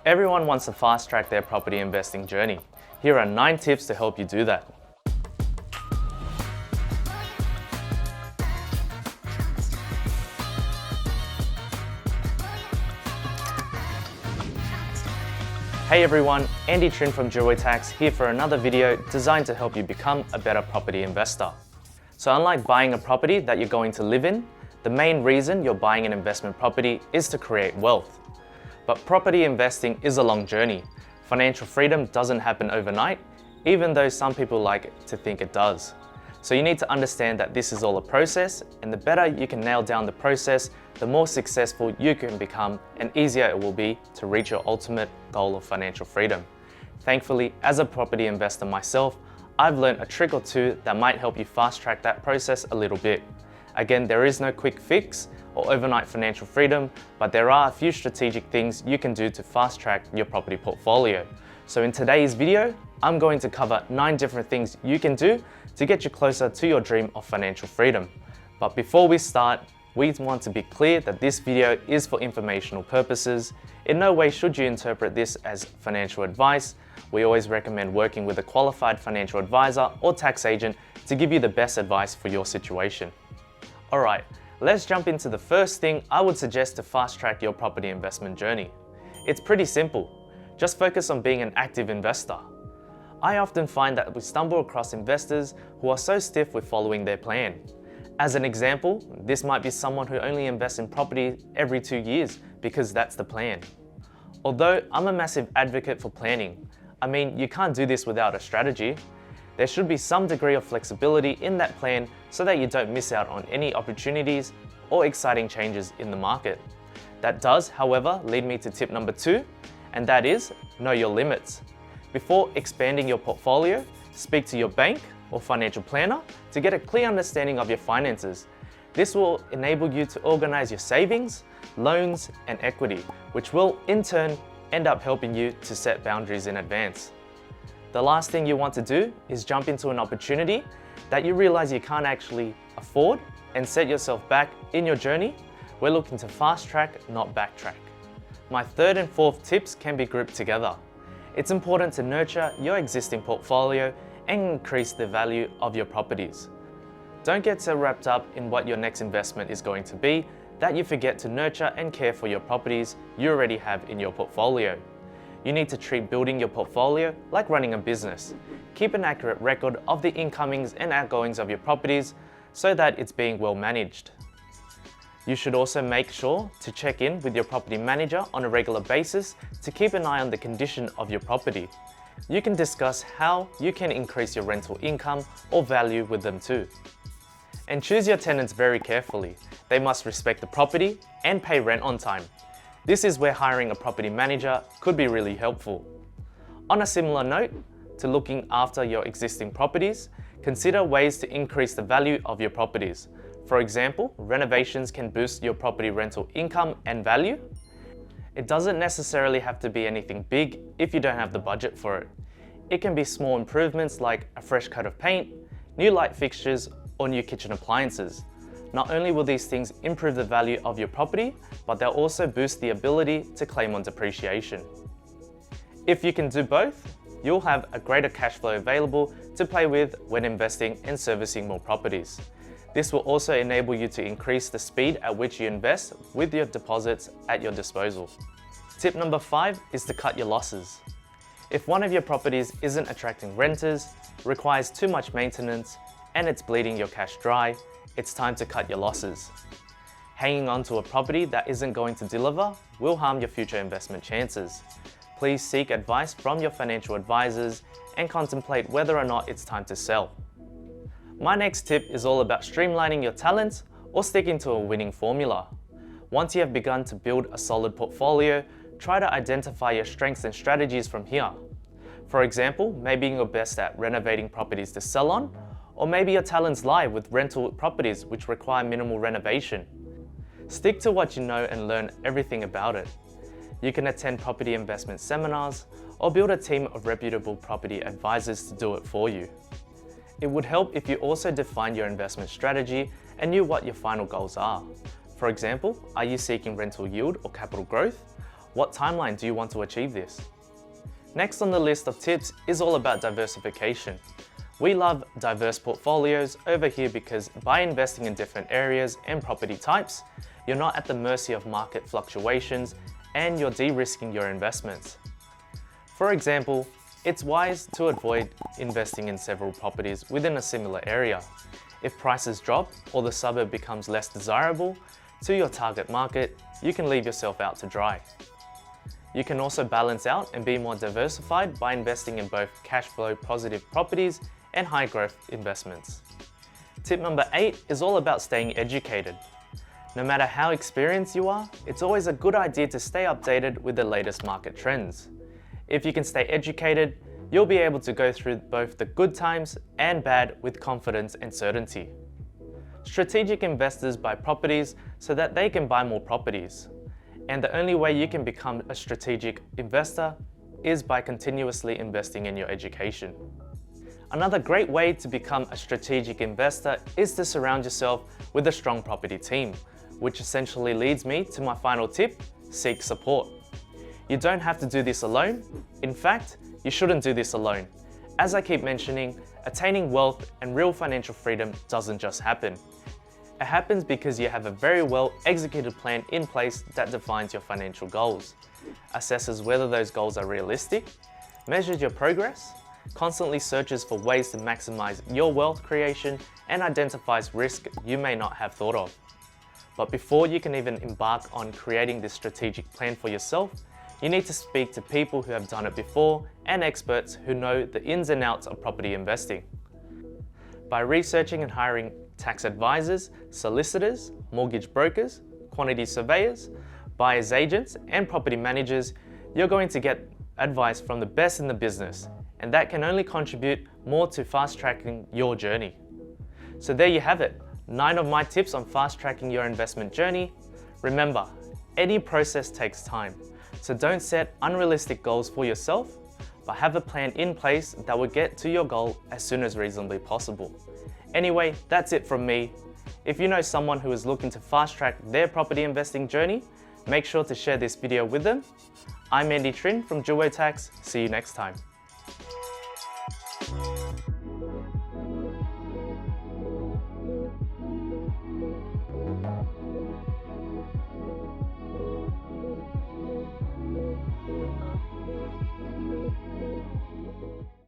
Everyone wants to fast-track their property investing journey. Here are 9 tips to help you do that. Hey everyone, Andy Trin from Joy Tax here for another video designed to help you become a better property investor. So unlike buying a property that you're going to live in, the main reason you're buying an investment property is to create wealth. But property investing is a long journey. Financial freedom doesn't happen overnight, even though some people like to think it does. So you need to understand that this is all a process, and the better you can nail down the process, the more successful you can become and easier it will be to reach your ultimate goal of financial freedom. Thankfully, as a property investor myself, I've learned a trick or two that might help you fast track that process a little bit. Again, there is no quick fix or overnight financial freedom, but there are a few strategic things you can do to fast track your property portfolio. So in today's video, I'm going to cover 9 different things you can do to get you closer to your dream of financial freedom. But before we start, we want to be clear that this video is for informational purposes. In no way should you interpret this as financial advice. We always recommend working with a qualified financial advisor or tax agent to give you the best advice for your situation. Alright, let's jump into the first thing I would suggest to fast track your property investment journey. It's pretty simple. Just focus on being an active investor. I often find that we stumble across investors who are so stiff with following their plan. As an example, this might be someone who only invests in property every 2 years because that's the plan. Although I'm a massive advocate for planning, I mean, you can't do this without a strategy. There should be some degree of flexibility in that plan so that you don't miss out on any opportunities or exciting changes in the market. That does, however, lead me to tip number 2, and that is know your limits. Before expanding your portfolio, speak to your bank or financial planner to get a clear understanding of your finances. This will enable you to organize your savings, loans, and equity, which will in turn end up helping you to set boundaries in advance. The last thing you want to do is jump into an opportunity that you realize you can't actually afford and set yourself back in your journey. We're looking to fast track, not backtrack. My 3rd and 4th tips can be grouped together. It's important to nurture your existing portfolio and increase the value of your properties. Don't get so wrapped up in what your next investment is going to be that you forget to nurture and care for your properties you already have in your portfolio. You need to treat building your portfolio like running a business. Keep an accurate record of the incomings and outgoings of your properties so that it's being well managed. You should also make sure to check in with your property manager on a regular basis to keep an eye on the condition of your property. You can discuss how you can increase your rental income or value with them too. And choose your tenants very carefully. They must respect the property and pay rent on time. This is where hiring a property manager could be really helpful. On a similar note to looking after your existing properties, consider ways to increase the value of your properties. For example, renovations can boost your property rental income and value. It doesn't necessarily have to be anything big if you don't have the budget for it. It can be small improvements like a fresh coat of paint, new light fixtures, or new kitchen appliances. Not only will these things improve the value of your property, but they'll also boost the ability to claim on depreciation. If you can do both, you'll have a greater cash flow available to play with when investing and servicing more properties. This will also enable you to increase the speed at which you invest with your deposits at your disposal. Tip number 5 is to cut your losses. If one of your properties isn't attracting renters, requires too much maintenance, and it's bleeding your cash dry, it's time to cut your losses. Hanging on to a property that isn't going to deliver will harm your future investment chances. Please seek advice from your financial advisors and contemplate whether or not it's time to sell. My next tip is all about streamlining your talents or sticking to a winning formula. Once you have begun to build a solid portfolio, try to identify your strengths and strategies from here. For example, maybe you're best at renovating properties to sell on, or maybe your talents lie with rental properties which require minimal renovation. Stick to what you know and learn everything about it. You can attend property investment seminars or build a team of reputable property advisors to do it for you. It would help if you also defined your investment strategy and knew what your final goals are. For example, are you seeking rental yield or capital growth? What timeline do you want to achieve this? Next on the list of tips is all about diversification. We love diverse portfolios over here because by investing in different areas and property types, you're not at the mercy of market fluctuations and you're de-risking your investments. For example, it's wise to avoid investing in several properties within a similar area. If prices drop or the suburb becomes less desirable to your target market, you can leave yourself out to dry. You can also balance out and be more diversified by investing in both cash flow positive properties and high growth investments. Tip number 8 is all about staying educated. No matter how experienced you are, it's always a good idea to stay updated with the latest market trends. If you can stay educated, you'll be able to go through both the good times and bad with confidence and certainty. Strategic investors buy properties so that they can buy more properties. And the only way you can become a strategic investor is by continuously investing in your education. Another great way to become a strategic investor is to surround yourself with a strong property team, which essentially leads me to my final tip: seek support. You don't have to do this alone. In fact, you shouldn't do this alone. As I keep mentioning, attaining wealth and real financial freedom doesn't just happen. It happens because you have a very well executed plan in place that defines your financial goals, assesses whether those goals are realistic, measures your progress, constantly searches for ways to maximize your wealth creation, and identifies risk you may not have thought of. But before you can even embark on creating this strategic plan for yourself, you need to speak to people who have done it before and experts who know the ins and outs of property investing. By researching and hiring tax advisors, solicitors, mortgage brokers, quantity surveyors, buyer's agents, and property managers, you're going to get advice from the best in the business, and that can only contribute more to fast-tracking your journey. So there you have it, 9 of my tips on fast-tracking your investment journey. Remember, any process takes time, so don't set unrealistic goals for yourself, but have a plan in place that will get to your goal as soon as reasonably possible. Anyway, that's it from me. If you know someone who is looking to fast-track their property investing journey, make sure to share this video with them. I'm Andy Trin from Tax. See you next time.